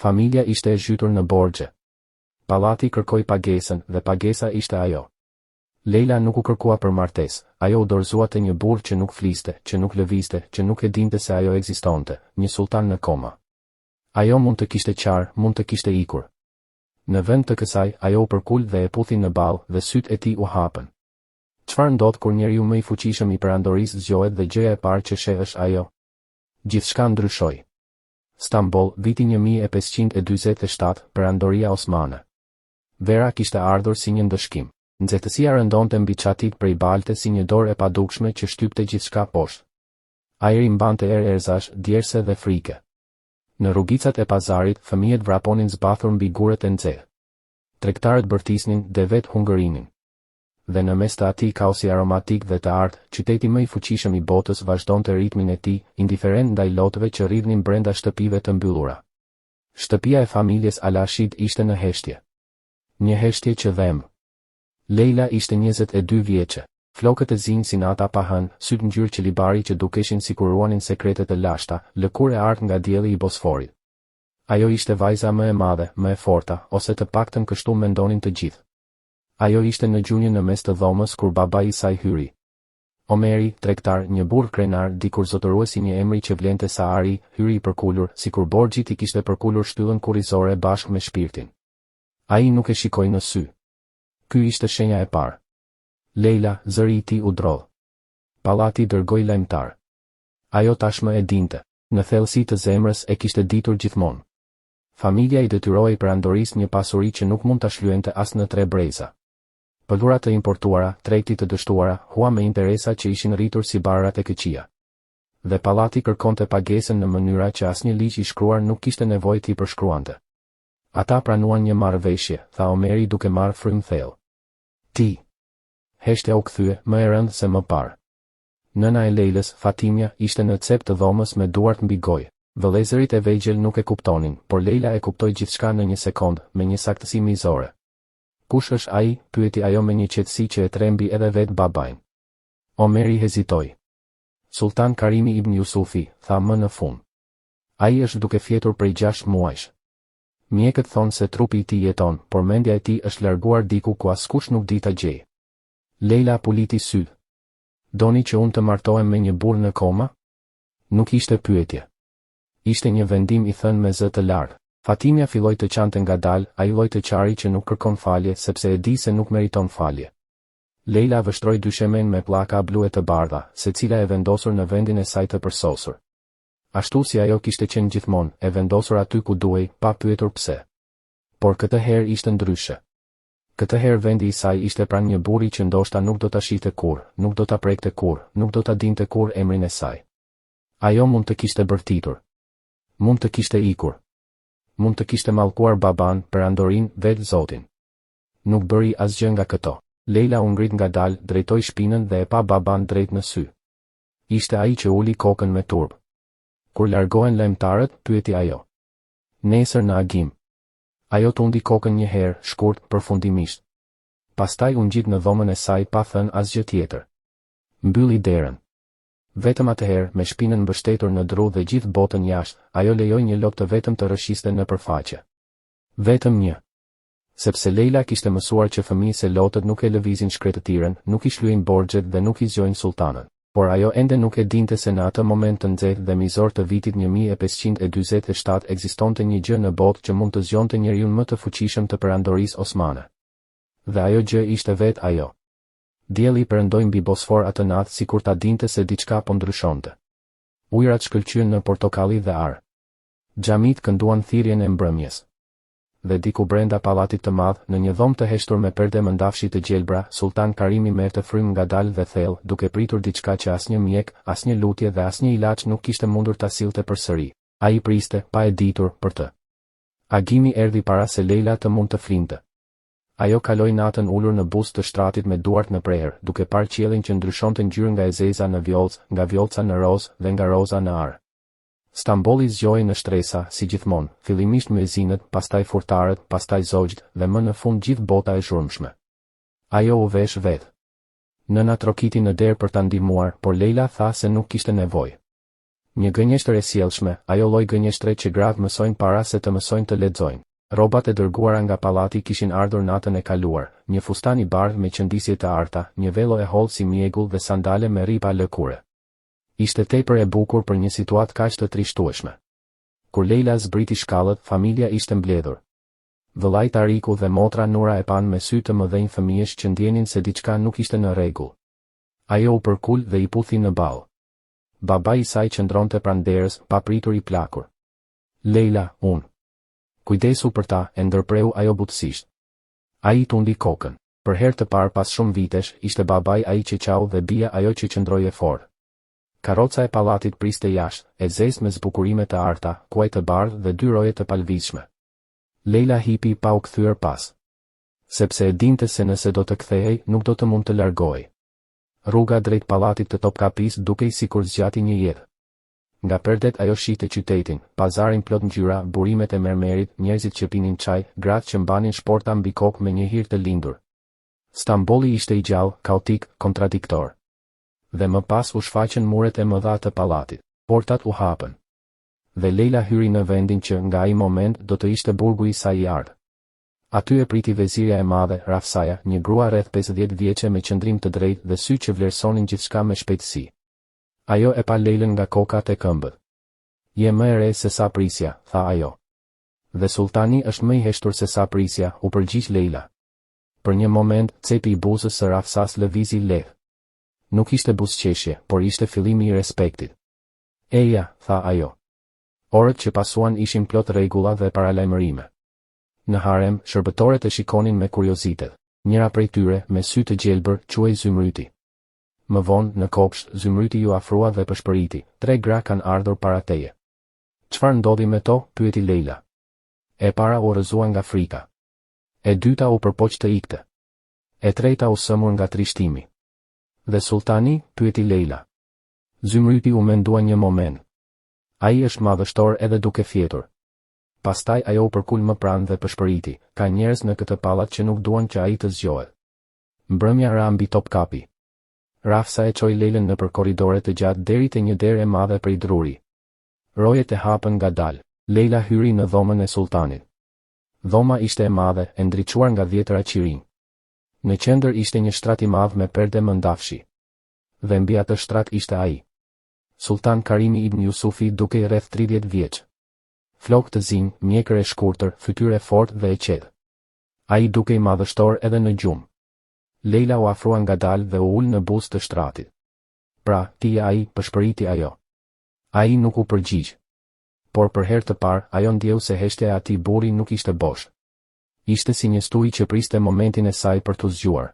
Familja ishte e zhytur në borxhe. Pallati kërkoi pagesën dhe pagesa ishte ajo. Leila nuk u kërkua për martesë, ajo u dorëzua te një burr që nuk fliste, që nuk lëvizte, që nuk e dinte se ajo ekzistonte, një sultan në koma. Ajo mund të kishte qarë, mund të kishte ikur. Në vend të kësaj, ajo u përkul dhe e puthi në ballë dhe sytë e tij u hapën. Çfarë ndodh kur njeriu më i fuqishëm i perandorisë zgjohet dhe gjëja e parë që sheh është ajo? Gjithçka ndryshoi. Stamboll, viti 1547, perandoria osmane. Vera kishte ardhur si një ndëshkim. Nxehtësia rëndonte mbi çatit prej balte si një dorë e padukshme që shtypte gjithçka poshtë. Ajri mbante erëzash, djerse dhe frike. Në rrugicat e pazarit, fëmijët vraponin zbathur mbi guret e nxehtë. Tregtarët bërtisnin, devet hungërinin. Dhe në mes të atij kaosi aromatik dhe të artë, qyteti më i fuqishëm i botës vazhdonte ritmin e tij, indiferent ndaj lotëve që rridhnin brenda shtëpive të mbyllura. Shtëpia e familjes Al-Rashid ishte në heshtje. Një heshtje që dhem. Leila ishte 22 vjeçe. Flokët e zinj si nata pa hënë, sytë ngjyrë qelibari që dukeshin sikur ruanin sekretet e lashta, lëkurë e artë nga dielli i Bosforit. Ajo ishte vajza më e madhe, më e forta, ose të paktën kështu mendonin të gjithë. Ajo ishte në gjunjën në mes të dhomës kur babai i saj hyri. Omeri, tregtar, një burr krenar, dikur zotëruesi një emri që vlente sa ari, hyri i përkulur, sikur borxhit i kishte përkulur shtyllën kurrizore bashkë me shpirtin. Ai nuk e shikoi në sy. Ky ishte shenja e parë. Leila, zëri i tij u drodh. Pallati dërgoi lajmtar. Ajo tashmë e dinte, në thellësi të zemrës e kishte ditur gjithmonë. Familja i detyroi perandorisë një pasuri që nuk mund ta shlyente as në 3 breza. Pëlhura të importuara, tregti të dështuara, hua me interesa që ishin rritur si barrat e këqija. Dhe pallati kërkonte pagesën në mënyra që asnjë ligj i shkruar nuk kishte nevojë t'i përshkruante. Ata pranuan një marrëveshje, tha Omeri duke marrë frym thellë. Ti. Heshtja u kthye, më e rëndë se më parë. Nëna e Leilës, Fatimja, ishte në cep të dhomës me duart mbi gojë. Vëllezërit e vegjël nuk e kuptonin, por Leila e kuptoi gjithçka në një sekond, me një saktësi mizore. Kush është ai? Pyeti ajo me një qetësi që e trembi edhe vetë babain. Omeri hezitoi. Sultan Karimi ibn Jusufi, tha më në fund. Ai është duke fjetur prej 6 muajsh. Mjekët thonë se trupi i tij jeton, por mendja e tij është larguar diku ku askush nuk di ta gjejë. Leila puliti syt. Doni që unë të martohem me një burr në koma? Nuk ishte pyetje. Ishte një vendim i thënë me zë të lartë. Fatimja filloi të qante ngadalë, ai lloj të qari që nuk kërkon falje sepse e di se nuk meriton falje. Leila vështroi dyshemen me pllaka blu e të bardha, secila e vendosur në vendin e saj të përsosur. Ashtu si ajo kishte qenë gjithmonë, e vendosur aty ku duhej, pa pyetur pse. Por këtë herë ishte ndryshe. Këtë herë vendi i saj ishte pranë një burri që ndoshta nuk do ta shihte kurrë, nuk do ta prekte kurrë, nuk do ta dinte kurrë emrin e saj. Ajo mund të kishte bërtitur. Mund të kishte ikur. Mund të kishte mallkuar baban, perandorin, vetë Zotin. Nuk bëri asgjë nga këto. Leila u ngrit ngadalë, drejtoi shpinën dhe e pa baban drejt në sy. Ishte ai që uli kokën me turp. Kur largohen lajmtarët, pyeti ajo. Nesër në agim. Ajo tundi kokën një herë, shkurt, përfundimisht. Pastaj u ngjit në dhomën e saj pa thënë asgjë tjetër. Mbylli derën. Vetëm atëherë, me shpinën mbështetur në dru dhe gjithë botën jashtë, ajo lejoi një lop të vetëm të rëshiste në përfaqe. Vetëm një. Sepse Leila kishte mësuar që fëmijës e lotët nuk e lëvizin shkretëtiren, nuk i shlyejnë borxhet dhe nuk i zgjojnë sultanën. Por ajo ende nuk e dinte se në atë moment të nxehtë dhe mizor të vitit 1547 ekzistonte një gjë në botë që mund të zgjonte njeriu më të fuqishëm të perandorisë osmane. Dhe ajo gjë ishte vetë ajo. Dielli perëndoi mbi Bosfor atë natë sikur ta dinte se diçka po ndryshonte. Ujërat shkëlqyen në portokalli dhe ar. Xhamit kënduan thirrjen e mbrëmjes. Dhe diku brenda pallatit të madh, në një dhomë të heshtur me perde mëndafshi të gjelbra, Sultan Karimi merrte frym ngadalë dhe thellë, duke pritur diçka që asnjë mjek, asnjë lutje dhe asnjë ilaç nuk kishte mundur ta sillte përsëri. Ai priste, pa e ditur, për të. Agimi erdhi para se Leila të mund të flinte. Ajo kaloi natën ulur në buzë të shtratit me duart në prerë, duke parë qiellin që ndryshonte ngjyrë nga e zeza në vjollcë, nga vjollca në rozë dhe nga roza në ar. Stambolli zgjoi në shtresa, si gjithmonë, fillimisht muezinët, pastaj furtarët, pastaj zogjt dhe më në fund gjithë bota e zhurmshme. Ajo u vesh vetë. Nëna trokiti në derë për ta ndihmuar, por Leila tha se nuk kishte nevojë. Një gënjeshtër e sjellshme, ajo lloj gënjeshtre që gratë mësojnë para se të mësojnë të lexojnë. Rrobat e dërguara nga pallati kishin ardhur natën e kaluar, një fustan i bardhë me qëndisje të arta, një velo e hollë si mjegull dhe sandale me rripa lëkure. Ishte tepër e bukur për një situatë kaq të trishtueshme. Kur Leila zbriti shkallët, familja ishte mbledhur. Vëllai Tariku dhe motra Nura e pan me sy të mëdhenj fëmijësh që ndjenin se diçka nuk ishte në rregull. Ajo u përkul dhe i puthi në ball. Babai i saj qëndronte pranë derës, pa pritur i plakur. Leila, unë. Kujdesu për ta, e ndërpreu ajo butësisht. Ai tundi kokën. Për herë të parë pas shumë vitesh, ishte babai ai që qau dhe bia ajo që qëndroi e fortë. Karroca e pallatit priste jashtë, e zezë me zbukurime të arta, kuaj të bardhë dhe dy roje të palvizshme. Leila hipi pa u kthyer pas. Sepse e dinte se nëse do të kthehej, nuk do të mund të largohej. Rruga drejt pallatit të Topkapis dukej sikur zgjati një jetë. Nga perdet ajo shihte qytetin, pazarin plot ngjyra, burimet e mermerit, njerëzit që pinin çaj, gratë që mbanin shporta mbi kokë me një hir të lindur. Stambolli ishte i gjallë, kaotik, kontradiktor. Dhe më pas u shfaqën muret e mëdha të pallatit. Portat u hapën. Dhe Leila hyri në vendin që nga ai moment do të ishte burgu i saj i ardhë. Aty e priti vezirja e madhe, Rafsaja, një grua rreth 50 vjeçe me qëndrim të drejtë dhe sy që vlerësonin gjithçka me shpejtësi. Ajo e pa Leilën nga kokat e këmbët. Je më e re se sa prisja, tha ajo. Dhe sultani është më i heshtur se sa prisja, u përgjigj Leila. Për një moment, cepi i buzës së Rafsas lëvizi lehtë. Nuk ishte buzëqeshje, por ishte fillimi i respektit. Eja, tha ajo. Orët që pasuan ishin plot rregulla dhe paralajmërime. Në harem, shërbëtorët e shikonin me kuriozitet. Njëra prej tyre, me sy të gjelbër, quhej Zymryti. Më vonë, në kopsht, Zymryti ju afrua dhe pëshpëriti, 3 gra kanë ardhur para teje. Çfarë ndodhi me to? Pyeti Leila. E para u rrëzua nga frika. E dyta u përpoq të ikte. E treta u sëmur nga trishtimi. Dhe sultani? Pyeti Leila. Zymryti u mendua një moment. Ai është madhështor edhe duke fjetur. Pastaj ajo u përkul më pranë dhe pëshpëriti, ka njerëz në këtë pallat që nuk duan që ai të zgjohet. Mbrëmja ra mbi Topkapi. Rafsa e çoi Leilën nëpër korridore të gjatë deri te një derë e madhe prej druri. Rojet e hapën ngadalë. Leila hyri në dhomën e sultanit. Dhoma ishte e madhe, e ndriçuar nga 10 qirinj. Në qendër ishte një shtrat i madh me perde mëndafshi. Dhe mbi atë shtrat ishte ai. Sultan Karimi ibn Jusufi dukej rreth 30 vjeç. Flokë të zinj, mjekër e shkurtër, fytyrë e fortë dhe e qetë. Ai dukej madhështor edhe në gjumë. Leila u afrua ngadalë dhe u ul në buzë të shtratit. Pra, ti je ai, pëshpëriti ajo. Ai nuk u përgjigj. Por për herë të parë, ajo ndjeu se heshtja e atij burri nuk ishte bosh. Ishte si një stuj që priste momentin e saj për të zgjuar.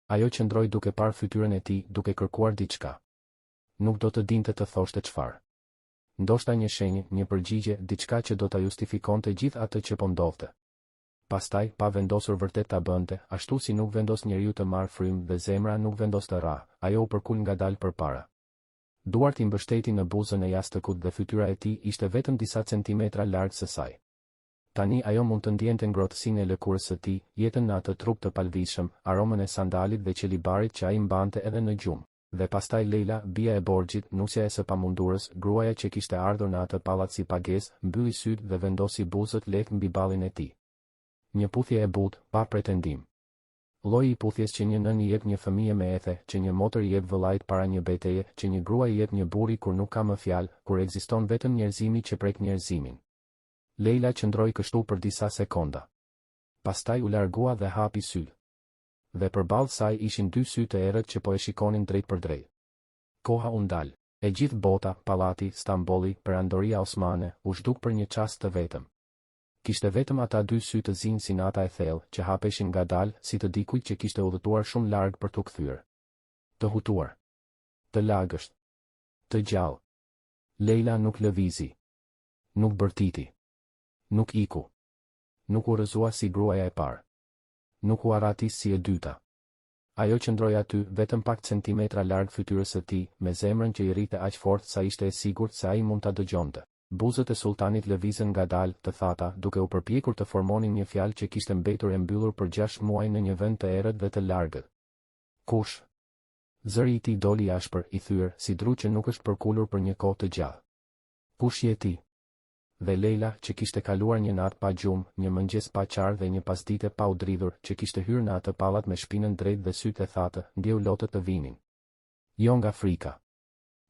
Ajo qëndroi duke parë fytyrën e tij, duke kërkuar diçka. Nuk do të dinte të thoshte çfarë. Ndoshta një shenjë, një përgjigje, diçka që do ta justifikonte gjithë atë që po ndodhte. Pastaj, pa vendosur vërtet ta bënte, ashtu si nuk vendos njeriu të marrë frymë dhe zemra nuk vendos të rrahë, ajo u përkul ngadalë përpara. Duart i mbështeti në buzën e jashtëkut dhe fytyra e tij ishte vetëm disa centimetra larg së saj. Tani ajo mund të ndjente ngrohtësinë e lëkurës së tij, jetën në atë trup të palvizshëm, aromën e sandalit dhe qelibarit që ai mbante edhe në gjumë. Dhe pastaj Leila, bia e borxhit, nusja e së pamundurës, gruaja që kishte ardhur në atë pallat si pagesë, mbylli syt dhe vendosi buzët lehtë mbi ballin e tij. Një puthje e butë, pa pretendim. Lloji i puthjes që një nën i jep një fëmijë me ethe, që një motër i jep vëllait para një betejë, që një grua i jep një burri kur nuk ka më fjalë, kur ekziston vetëm njerëzimi që prek njerëzimin. Leila qëndroi kështu për disa sekonda. Pastaj u largua dhe hapi syt. Dhe përballë saj ishin 2 sy të errët që po e shikonin drejt për drejt. Koha u ndal. E gjithë bota, pallati, Stambolli, perandoria osmane, u zhduk për një çast të vetëm. Kishte vetëm ata 2 sy të zinj si nata e thellë, që hapeshin ngadalë, si të dikujt që kishte udhëtuar shumë larg për t'u kthyer. Të hutuar. Të lagësht. Të gjallë. Leila nuk lëvizi. Nuk bërtiti. Nuk iku. Nuk u rrëzua si gruaja e parë. Nuk u arati si e dyta. Ajo qëndroi aty, vetëm pak centimetra larg fytyrës së tij, me zemrën që i rrite aq fort sa ishte e sigurt se ai mund ta dëgjonte. Buzët e sultanit lëvizën ngadalë, të thata, duke u përpjekur të formonin një fjalë që kishte mbetur e mbyllur për 6 muaj në një vend të errët dhe të largët. Kush? Zëri I tij doli ashpër, I thyer, si dru që nuk është përkulur për një kohë të gjallë. Kush je ti? Dhe Leila, që kishte kaluar një natë pa gjumë, një mëngjes pa qarë dhe një pasdite pa u dridhur, që kishte hyrë në atë pallat me shpinën drejt dhe sytë e thatë, ndjeu lotët të vinin. Jo nga frika.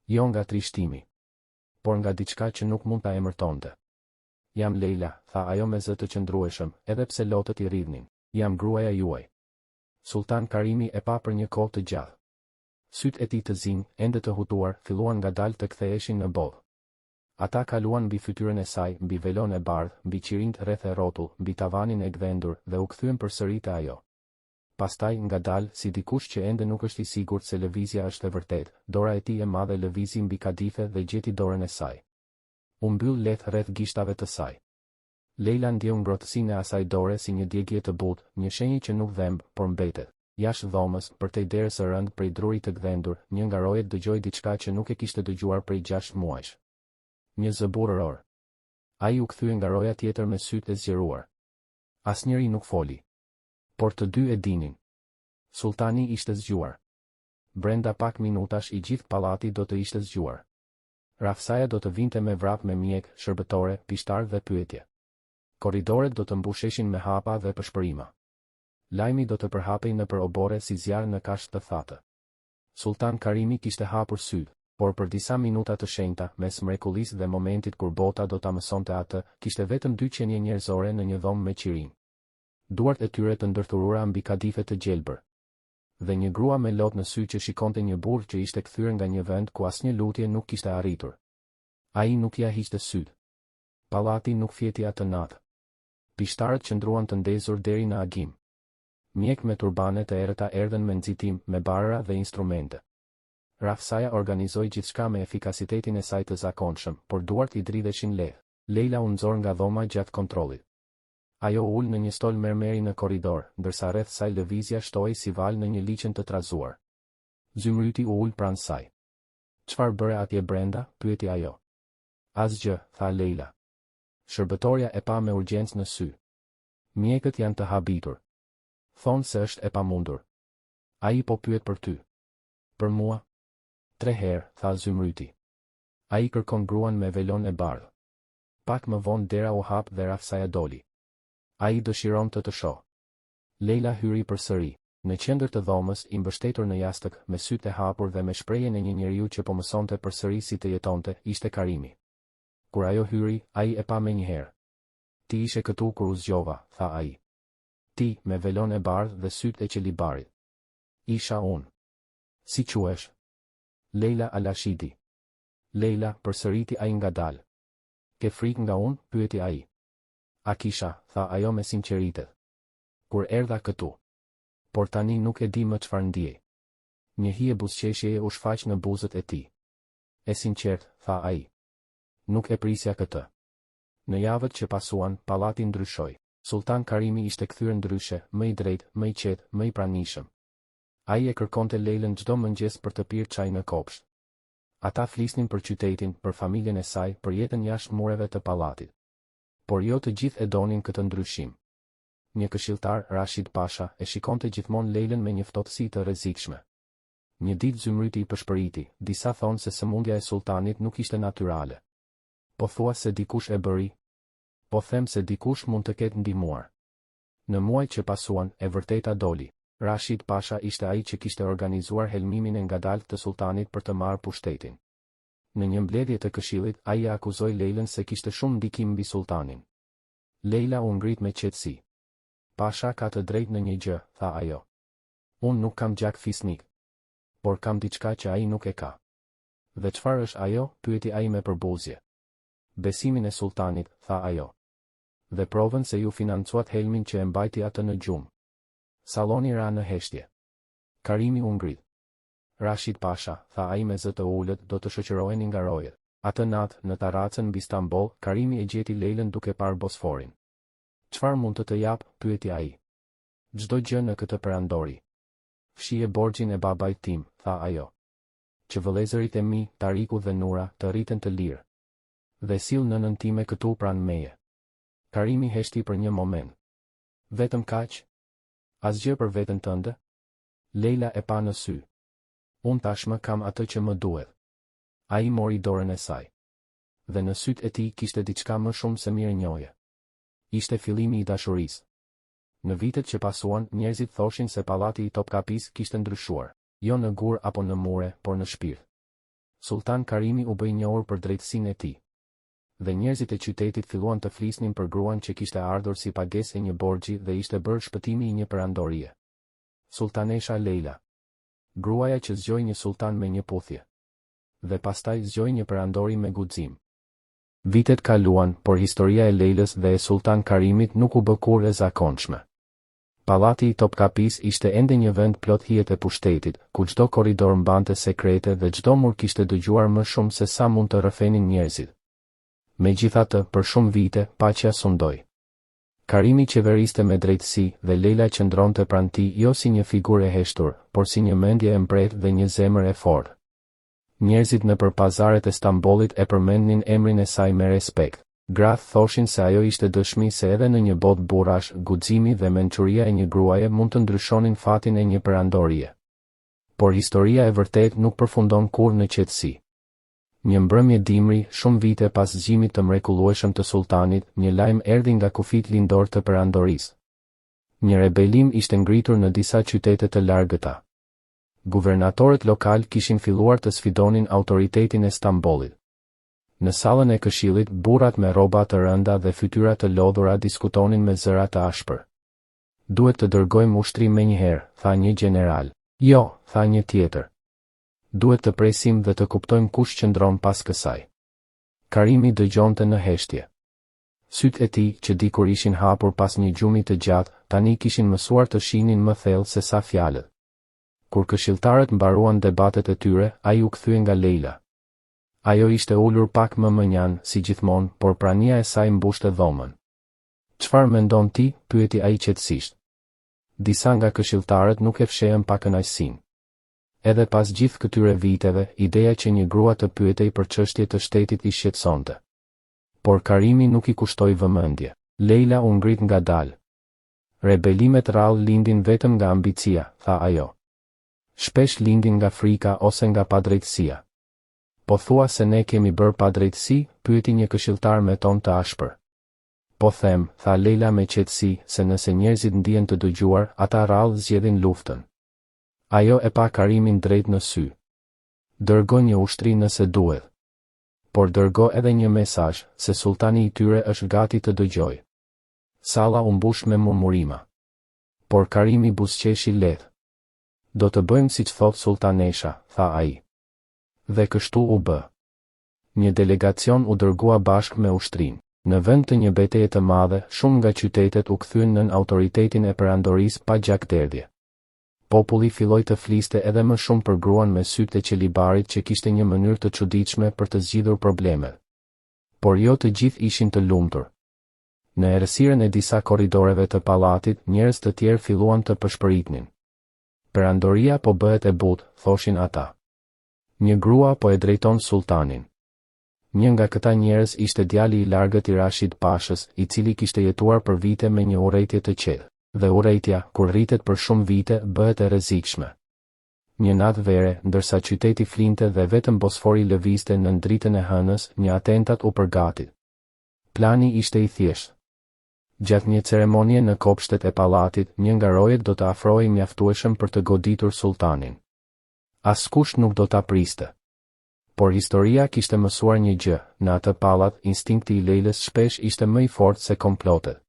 Jo nga trishtimi. Por nga diçka që nuk mund ta emërtonte. Jam Leila, tha ajo me zë të qëndrueshëm, edhe pse lotët I rridhnin. Jam gruaja juaj. Sultan Karimi e pa për një kohë të gjatë. Sytë e tij të zinj, ende të hutuar, filluan ngadalë të ktheheshin në bodh. Ata kaluan mbi fytyrën e saj, mbi velon e bardh, mbi qirinjt rreth e rrotull, mbi tavanin e gdhendur dhe u kthyen përsëri te ajo. Pastaj ngadalë, si dikush që ende nuk është I sigurt se lëvizja është e vërtetë, dora e tij e madhe lëvizi mbi kadife dhe gjeti dorën e saj. U mbyll lehtë rreth gishtave të saj. Leila ndjeu ngrohtësinë e asaj dore si një djegje të butë, një shenjë që nuk dhemb, por mbetet. Jashtë dhomës, përtej derës së rënd prej drurit të gdhendur, një nga rojet dëgjoi diçka që nuk e kishte dëgjuar prej 6 muajsh. Një zë burrëror. Ai u kthye nga roja tjetër me sytë e zgjeruar. Asnjëri nuk foli. Por të dy e dinin. Sultani ishte zgjuar. Brenda pak minutash I gjithë pallati do të ishte zgjuar. Rafsaja do të vinte me vrap me mjek, shërbëtore, pishtar dhe pyetje. Korridoret do të mbusheshin me hapa dhe pëshpërima. Lajmi do të përhapej në për obore si zjarr në kashtë të thatë. Sultan Karimi kishte hapur sytë, por për disa minuta të shenjta, mes mrekullisë dhe momentit kur bota do ta mësonte atë, kishte vetëm 2 qenie njerëzore në një dhomë me qirinj. Duart e tyre të ndërthurura mbi kadife të gjelbër. Dhe një grua me lot në sy që shikonte një burr që ishte kthyer nga një vend ku asnjë lutje nuk kishte arritur. Ai nuk ja hiqte sytë. Pallati nuk fjeti atë natë. Pishtarët qëndruan të ndezur deri në agim. Mjek me turbane të errëta erdhen me nxitim, me barëra dhe instrumente. Rafsaja organizoi gjithçka me efikasitetin e saj të zakonshëm, por duart I dridheshin lehtë. Leila u nxor nga dhoma gjatë kontrollit. Ajo ul në një stol mermeri në korridor, ndërsa rreth saj lëvizja shtoi si val në një liçen të trazuar. Zymryti u ul pranë saj. Çfarë bëre atje brenda? Pyeti ajo. Asgjë, tha Leila. Shërbëtorja e pa me urgjencë në sy. Mjekët janë të habitur. Thonë se është e pamundur. Ai po pyet për ty. Për mua? 3 herë, tha zymryti. Ai kërkon gruan me velon e bardhë. Pak më vonë dera u hap dhe Rafsaja doli. Ai dëshiron të shoh. Leila hyri përsëri. Në qendër të dhomës, I mbështetur në jastëk, me sytë e hapur dhe me shprehjen e një njeriu që po mësonte përsëri si të jetonte, ishte Karimi. Kur ajo hyri, ai e pa menjëherë. Ti ishe këtu kur u zgjova, tha ai. Ti, me velon e bardhë dhe sytë e qelibarit. Isha unë. Si quhesh? Leila Alashidi. Leila, përsëriti ai ngadalë. Ke frikë nga unë? Pyeti ai. A kisha, tha ajo me sinqeritet. Kur erdha këtu. Por tani nuk e di më çfarë ndjej. Një hije buzëqeshjeje u shfaq në buzët e tij. E sinqert, tha ai. Nuk e prisja këtë. Në javët që pasuan, pallati ndryshoi. Sultan Karimi ishte kthyer ndryshe, më I drejtë, më I qetë, më I pranishëm. Ai e kërkonte Leilën çdo mëngjes për të pirë çaj në kopsht. Ata flisnin për qytetin, për familjen e saj, për jetën jashtë mureve të pallatit. Por jo të gjithë e donin këtë ndryshim. Një këshilltar, Rashid Pasha, e shikonte gjithmonë Leilën me një ftohtësi të rrezikshme. Një ditë zymryti I pëshpëriti, disa thonë se sëmundja e sultanit nuk ishte natyrale. Po thua se dikush e bëri? Po them se dikush mund të ketë ndihmuar. Në muaj që pasuan, e vërteta doli. Rashid Pasha ishte ai që kishte organizuar helmimin e ngadaltë të sultanit për të marrë pushtetin. Në një mbledhje të këshillit, ai e akuzoi Leilën se kishte shumë ndikim mbi sultanin. Leila u ngrit me qetësi. Pasha ka të drejtë në një gjë, tha ajo. Unë nuk kam gjak fisnik. Por kam diçka që ai nuk e ka. Dhe çfarë është ajo? Pyeti ai me përbuzje. Besimin e sultanit, tha ajo. Dhe provën se ju financuat helmin që e mbajti atë në gjumë. Salloni ra në heshtje. Karimi u ngrit. Rashid Pasha, tha ai me zë të ulët, do të shoqëroheni nga rojet. Atë natë, në taracën mbi Stamboll, Karimi e gjeti Leilën duke parë Bosforin. Çfarë mund të jap? Pyeti ai. Çdo gjë në këtë perandori. Fshije borxhin e babait tim, tha ajo. Që vëllezërit e mi, Tariku dhe Nura, të rriten të lirë. Dhe sill nënën time këtu pranë meje. Karimi heshti për një moment. Vetëm kaq? Asgjë për veten tënde? Leila e pa në sy. Unë tashmë kam atë që më duhet. Ai mori dorën e saj. Dhe në sytë e tij kishte diçka më shumë se mirë njohje. Ishte fillimi i dashurisë. Në vitet që pasuan, njerëzit thoshin se pallati i Topkapis kishte ndryshuar, jo në gur apo në mure, por në shpirt. Sultan Karimi u bë i njohur për drejtësinë e tij. Dhe njerëzit e qytetit filluan të flisnin për gruan që kishte ardhur si pagesë e një borxhi dhe ishte bërë shpëtimi i një perandorie. Sultanesha Leila. Gruaja që zgjoi një sultan me një puthje. Dhe pastaj zgjoi një perandori me guxim. Vitet kaluan, por historia e Leilës dhe e Sultan Karimit nuk u bë kurrë e zakonshme. Pallati i Topkapis ishte ende një vend plot hijet e pushtetit, ku çdo korridor mbante sekrete dhe çdo mur kishte dëgjuar më shumë se sa mund të rrëfenin njerëzit. Megjithatë, për shumë vite, paqja sundoi. Karimi qeveriste me drejtësi dhe Leila qëndronte pranë tij jo si një figurë e heshtur, por si një mendje e mbret dhe një zemër e fortë. Njerëzit nëpër pazaret e Stambollit e përmendnin emrin e saj me respekt. Gratë thoshin se ajo ishte dëshmi se edhe në një botë burrash, guximi dhe mençuria e një gruaje mund të ndryshonin fatin e një perandorie. Por historia e vërtet nuk përfundon kurrë në qetësi. Një mbrëmje dimri, shumë vite pas zgjimit të mrekullueshëm të sultanit, një lajm erdhi nga kufit lindor të perandorisë. Një rebelim ishte ngritur në disa qytete të largëta. Guvernatorët lokal kishin filluar të sfidonin autoritetin e Stambollit. Në sallën e këshillit, burrat me rroba të rënda dhe fytyra të lodhura diskutonin me zëra të ashpër. Duhet të dërgojmë ushtri menjëherë, tha një general. Jo, tha një tjetër. Duhet të presim dhe të kuptojmë kush qëndron pas kësaj. Karimi dëgjonte në heshtje. Sytë e tij, që dikur ishin hapur pas një gjumi të gjatë, tani kishin mësuar të shihnin më thellë se sa fjalët. Kur këshilltarët mbaruan debatet e tyre, ai u kthye nga Leila. Ajo ishte ulur pak më mënjan, si gjithmonë, por prania e saj mbushte dhomën. Çfarë mendon ti? Pyeti ai qetësisht. Disa nga këshilltarët nuk e fshehën pa kënaqësinë. Edhe pas gjithë këtyre viteve, ideja që një grua të pyetej për çështje të shtetit i shqetësonte. Por Karimi nuk i kushtoi vëmendje. Leila u ngrit ngadalë. Rebelimet rrallë lindin vetëm nga ambicia, tha ajo. Shpesh lindin nga frika ose nga padrejtësia. Po thua se ne kemi bërë padrejtësi? Pyeti një këshilltar me ton të ashpër. Po them, tha Leila me qetësi, se nëse njerëzit ndihen të dëgjuar, ata rrallë zgjedhin luftën. Ajo e pa Karimin drejt në sy. Dërgo një ushtri nëse duhet. Por dërgo edhe një mesazh, se sultani i tyre është gati të dëgjojë. Salla u mbush me murmurima. Por Karimi buzëqeshi lehtë. Do të bëjmë siç thot sultanesha, tha ai. Dhe kështu u bë. Një delegacion u dërgua bashkë me ushtrinë. Në vend të një betejë të madhe, shumë nga qytetet u kthyen nën autoritetin e perandorisë pa gjakderdhje. Populli filloi të fliste edhe më shumë për gruan me sytë e qelibarit që kishte një mënyrë të çuditshme për të zgjidhur problemet. Por jo të gjithë ishin të lumtur. Në errësirën e disa korridoreve të pallatit, njerëz të tjerë filluan të pëshpëritnin. Perandoria po bëhet e butë, thoshin ata. Një grua po e drejton sultanin. Një nga këta njerëz ishte djali i largët i Rashid Pashës, i cili kishte jetuar për vite me një urrejtje të qetë. Dhe urrejtja, kur rritet për shumë vite, bëhet e rrezikshme. Një natë vere, ndërsa qyteti flinte dhe vetëm Bosfori lëvizte në dritën e hënës, një atentat u përgatit. Plani ishte i thjeshtë. Gjatë një ceremonie në kopshtet e pallatit, një nga rojet do të afrohej mjaftueshëm për të goditur sultanin. Askush nuk do ta priste. Por historia kishte mësuar një gjë, në atë pallat, instinkti i Leilës shpesh ishte më i fortë se komplotet.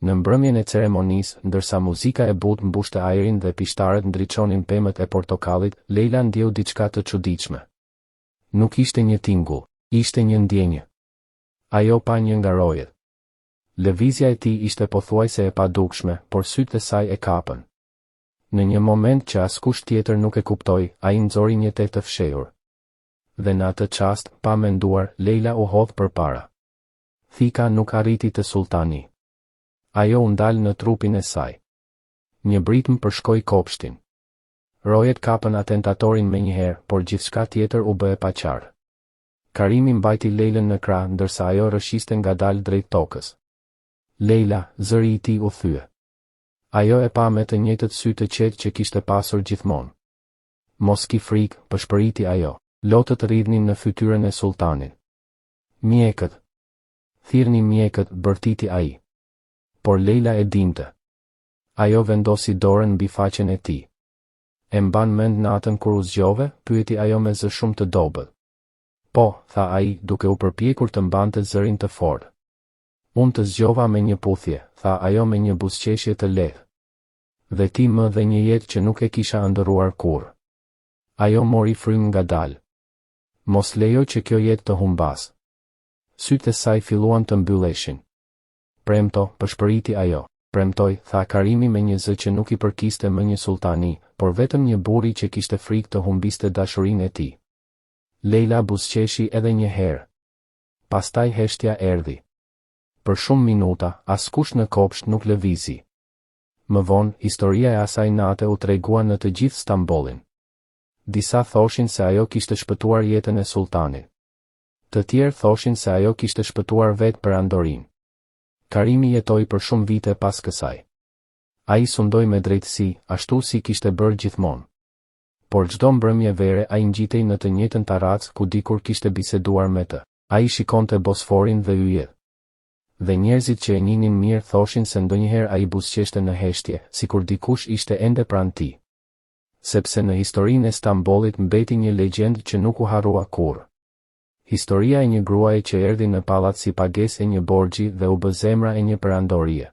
Në mbrëmjen e ceremonisë, ndërsa muzika e butë mbushte ajrin dhe pishtarët ndriçonin pemët e portokallit, Leila ndjeu diçka të çuditshme. Nuk ishte një tingull, ishte një ndjenjë. Ajo pa një nga rojet. Lëvizja e tij ishte pothuajse e padukshme, por sytë e saj e kapën. Në një moment që askush tjetër nuk e kuptoi, ai nxori një tetë të fshehur. Dhe në atë çast, pa menduar, Leila u hodh përpara. Thika nuk arriti te sultani. Ajo u ndal në trupin e saj. Një britm përshkoi kopshtin. Rojet kapën atentatorin menjëherë, por gjithçka tjetër u bë e paqartë. Karimi mbajti Leilën në krah ndërsa ajo rrëshiste ngadalë drejt tokës. Leila, zëri i tij u thye. Ajo e pa me të njëjtët sy të qetë që kishte pasur gjithmonë. Mos ki frikë, pëshpëriti ajo. Lotët rridhnin në fytyrën e sultanin. Mjekët. Thirrni mjekët, bërtiti ai. Por Leila e dinte. Ajo vendosi dorën mbi faqen e tij. E mban mend natën kur u zgjove, pyeti ajo me zë shumë të dobët. Po, tha ai, duke u përpjekur të mbante zërin të fortë. Unë të zgjova me një puthje, tha ajo me një buzëqeshje të lehtë. Dhe ti më dhe një jetë që nuk e kisha ëndërruar kurrë. Ajo mori frym ngadalë. Mos lejo që kjo jetë të humbas. Sytë e saj filluan të mbylleshin. Premto, pëshpëriti ajo. Premtoj, tha Karimi me një zë që nuk i përkiste më një sultani, por vetëm një burri që kishte frikë të humbiste dashurinë e tij. Leila buzëqeshi edhe një herë. Pastaj heshtja erdhi. Për shumë minuta, askush në kopsht nuk lëvizi. Më vonë, historia e asaj nate u tregua në të gjithë Stambollin. Disa thoshin se ajo kishte shpëtuar jetën e sultanit. Të tjerë thoshin se ajo kishte shpëtuar vetë Perandorinë. Karimi jetoi për shumë vite pas kësaj. Ai sundoi me drejtësi, ashtu si kishte bërë gjithmonë. Por çdo mbrëmje vere ai ngjitej në të njëjtën tarac ku dikur kishte biseduar me të. Ai shikonte Bosforin dhe yjet. Dhe njerëzit që e njihnin mirë thoshin se ndonjëherë ai buzëqeshte në heshtje, sikur dikush ishte ende pranë tij. Sepse në historinë e Stambollit mbeti një legjendë që nuk u harrua kurrë. Historia e një gruaje që erdhi në pallat si pagesë e një borxhi dhe u bë zemra e një perandorie.